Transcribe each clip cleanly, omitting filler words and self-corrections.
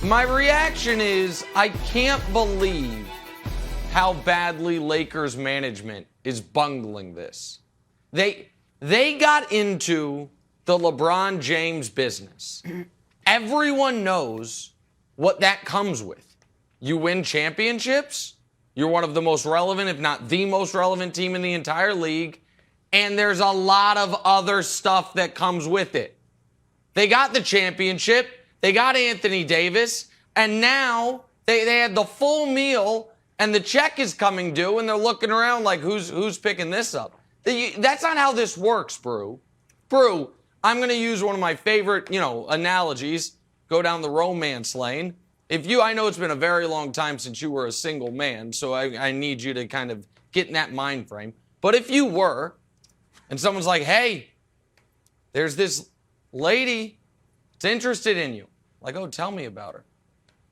My reaction is I can't believe how badly Lakers management is bungling this. They got into the LeBron James business. Everyone knows what that comes with. You win championships, you're one of the most relevant, if not the most relevant team in the entire league, and there's a lot of other stuff that comes with it. They got the championship, they got Anthony Davis, and now they had the full meal, and the check is coming due, and they're looking around like, who's picking this up? That's not how this works, Brew. Brew, I'm going to use one of my favorite, analogies, go down the romance lane. I know it's been a very long time since you were a single man, so I need you to kind of get in that mind frame. But if you were, and someone's like, hey, there's this lady that's interested in you. Like, oh, tell me about her.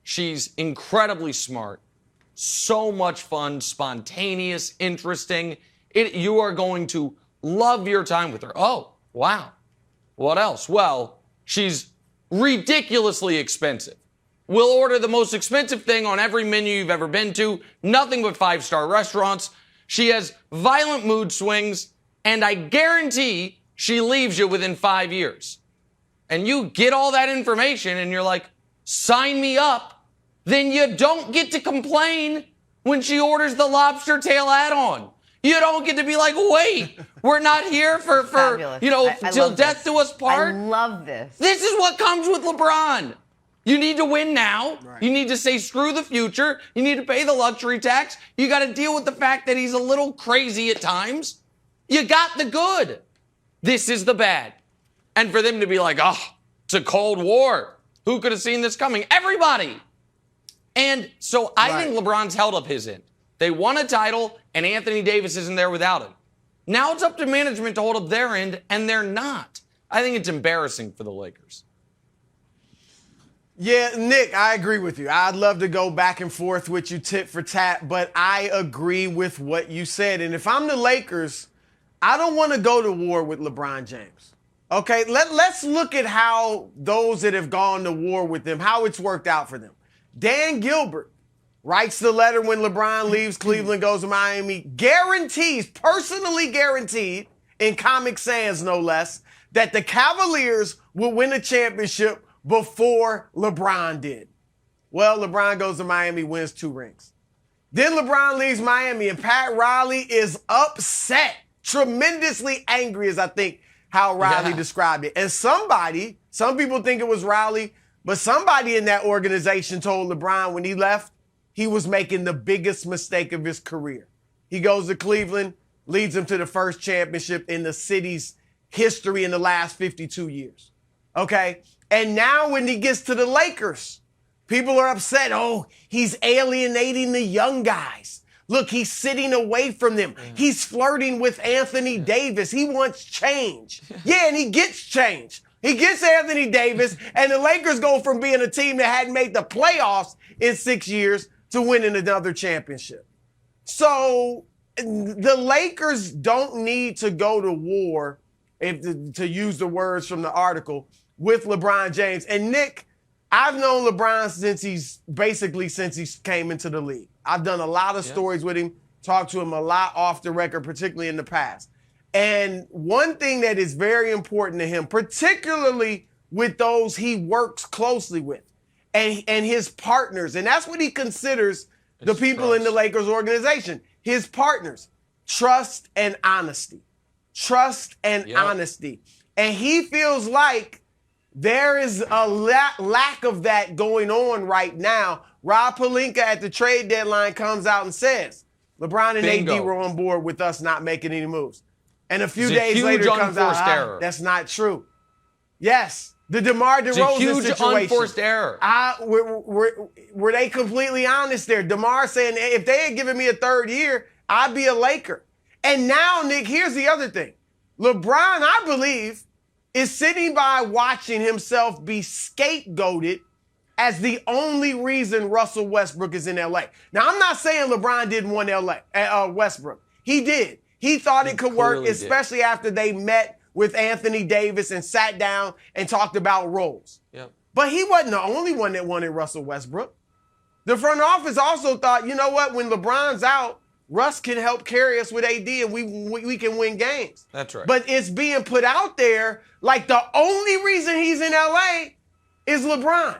She's incredibly smart, so much fun, spontaneous, interesting. You are going to love your time with her. Oh, wow. What else? Well, she's ridiculously expensive. We'll order the most expensive thing on every menu you've ever been to, nothing but 5-star restaurants. She has violent mood swings, and I guarantee she leaves you within 5 years. And you get all that information, and you're like, sign me up. Then you don't get to complain when she orders the lobster tail add-on. You don't get to be like, wait, we're not here for till death do us part. I love this. This is what comes with LeBron. You need to win now. Right. You need to say screw the future. You need to pay the luxury tax. You got to deal with the fact that he's a little crazy at times. You got the good. This is the bad. And for them to be like, oh, it's a Cold War. Who could have seen this coming? Everybody. And so I think LeBron's held up his end. They won a title, and Anthony Davis isn't there without him. Now it's up to management to hold up their end, and they're not. I think it's embarrassing for the Lakers. Yeah, Nick, I agree with you. I'd love to go back and forth with you tit for tat, but I agree with what you said. And if I'm the Lakers, I don't want to go to war with LeBron James. Okay, let's look at how those that have gone to war with them, how it's worked out for them. Dan Gilbert writes the letter when LeBron leaves Cleveland, goes to Miami, personally guaranteed, in Comic Sans no less, that the Cavaliers will win a championship before LeBron did. Well, LeBron goes to Miami, wins 2 rings. Then LeBron leaves Miami, and Pat Riley is upset, tremendously angry, as I think how Riley described it. And some people think it was Riley, but somebody in that organization told LeBron when he left, he was making the biggest mistake of his career. He goes to Cleveland, leads them to the first championship in the city's history in the last 52 years. Okay? And now when he gets to the Lakers, people are upset. Oh, he's alienating the young guys. Look, he's sitting away from them. He's flirting with Anthony Davis. He wants change. Yeah, and he gets change. He gets Anthony Davis, and the Lakers go from being a team that hadn't made the playoffs in 6 years to winning another championship. So the Lakers don't need to go to war, to use the words from the article, with LeBron James. And Nick, I've known LeBron since he came into the league. I've done a lot of stories with him, talked to him a lot off the record, particularly in the past. And one thing that is very important to him, particularly with those he works closely with and his partners, and that's what he considers the people in the Lakers organization, his partners, trust and honesty. Trust and honesty. And he feels like there is a lack of that going on right now. Rob Pelinka at the trade deadline comes out and says, LeBron and AD were on board with us not making any moves. And a few days later it comes out, that's not true. Yes, the DeMar DeRozan situation. It's a huge unforced error. Were they completely honest there? DeMar saying, if they had given me a 3rd year, I'd be a Laker. And now, Nick, here's the other thing. LeBron, I believe, is sitting by watching himself be scapegoated as the only reason Russell Westbrook is in L.A. Now, I'm not saying LeBron didn't want Westbrook. He did. He thought it could work, especially after they met with Anthony Davis and sat down and talked about roles. Yep. But he wasn't the only one that wanted Russell Westbrook. The front office also thought, you know what, when LeBron's out, Russ can help carry us with AD and we can win games. That's right. But it's being put out there like the only reason he's in LA is LeBron.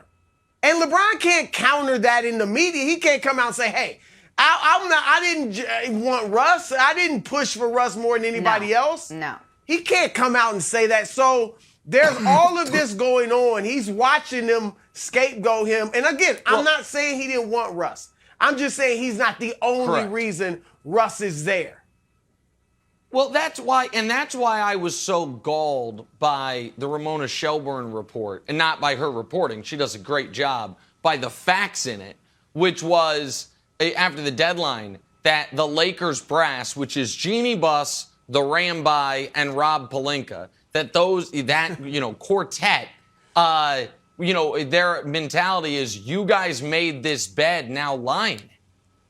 And LeBron can't counter that in the media. He can't come out and say, hey, I didn't want Russ. I didn't push for Russ more than anybody else. No. He can't come out and say that. So there's all of this going on. He's watching them scapegoat him. And again, I'm not saying he didn't want Russ. I'm just saying he's not the only reason Russ is there. Well, that's why I was so galled by the Ramona Shelburne report, and not by her reporting. She does a great job, by the facts in it, which was after the deadline that the Lakers brass, which is Jeannie Buss, the Ramby, and Rob Pelinka, that quartet, their mentality is, you guys made this bed, now line it.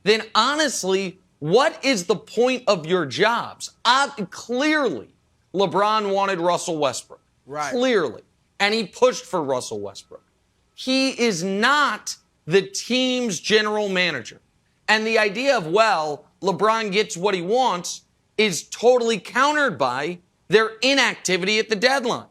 Then honestly, what is the point of your jobs? Clearly, LeBron wanted Russell Westbrook. Right. Clearly. And he pushed for Russell Westbrook. He is not the team's general manager. And the idea of, well, LeBron gets what he wants is totally countered by their inactivity at the deadline.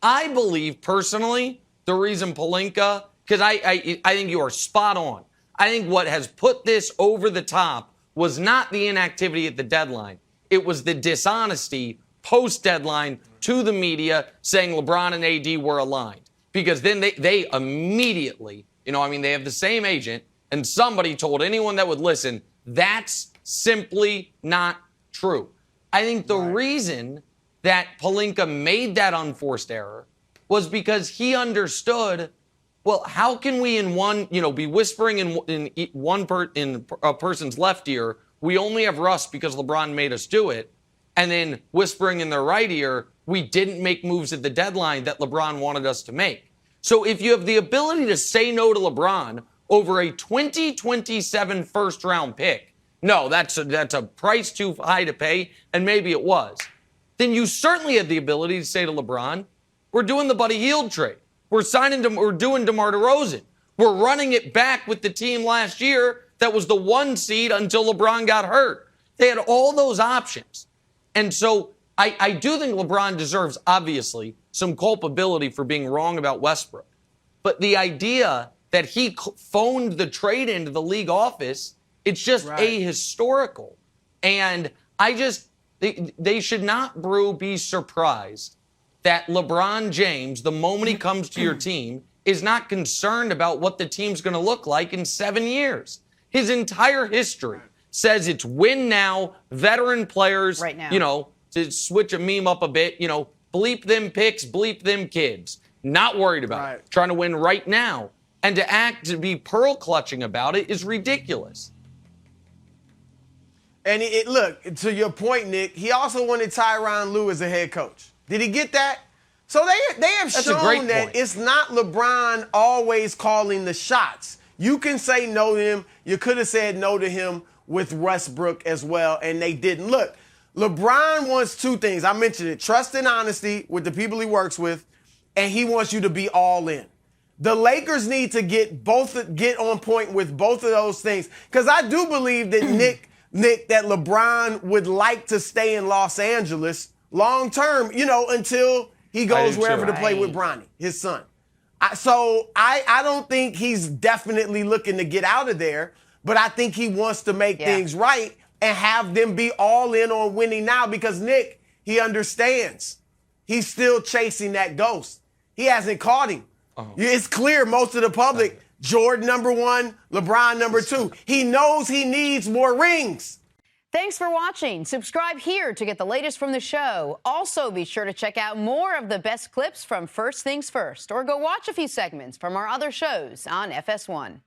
I believe, personally, the reason Pelinka, because I think you are spot on. I think what has put this over the top was not the inactivity at the deadline. It was the dishonesty post-deadline to the media saying LeBron and AD were aligned. Because then they immediately, they have the same agent, and somebody told anyone that would listen, that's simply not true. I think the reason that Pelinka made that unforced error was because he understood, well, how can we be whispering in a person's left ear, we only have Russ because LeBron made us do it, and then whispering in their right ear, we didn't make moves at the deadline that LeBron wanted us to make. So if you have the ability to say no to LeBron over a 2027 first-round pick, no, that's a price too high to pay, and maybe it was, then you certainly have the ability to say to LeBron, we're doing the Buddy Hield trade. We're doing DeMar DeRozan. We're running it back with the team last year that was the 1 seed until LeBron got hurt. They had all those options. And so I do think LeBron deserves, obviously, some culpability for being wrong about Westbrook. But the idea that he phoned the trade into the league office, it's just ahistorical. And they should not, be surprised that LeBron James, the moment he comes to your team, is not concerned about what the team's going to look like in 7 years. His entire history says it's win now, veteran players, right now. To switch a meme up a bit, bleep them picks, bleep them kids. Not worried about it. Trying to win right now. And to be pearl clutching about it is ridiculous. And look, to your point, Nick, he also wanted Tyronn Lue as a head coach. Did he get that? So they have shown that it's not LeBron always calling the shots. You can say no to him. You could have said no to him with Westbrook as well, and they didn't. Look, LeBron wants 2 things. I mentioned it. Trust and honesty with the people he works with, and he wants you to be all in. The Lakers need to get on point with both of those things, because I do believe that Nick, that LeBron would like to stay in Los Angeles long term, until he goes wherever to play with Bronny, his son. So I don't think he's definitely looking to get out of there, but I think he wants to make things right and have them be all in on winning now, because Nick, he understands. He's still chasing that ghost. He hasn't caught him. It's clear, most of the public, Jordan #1, LeBron #2. He knows he needs more rings. Thanks for watching. Subscribe here to get the latest from the show. Also, be sure to check out more of the best clips from First Things First, or go watch a few segments from our other shows on FS1.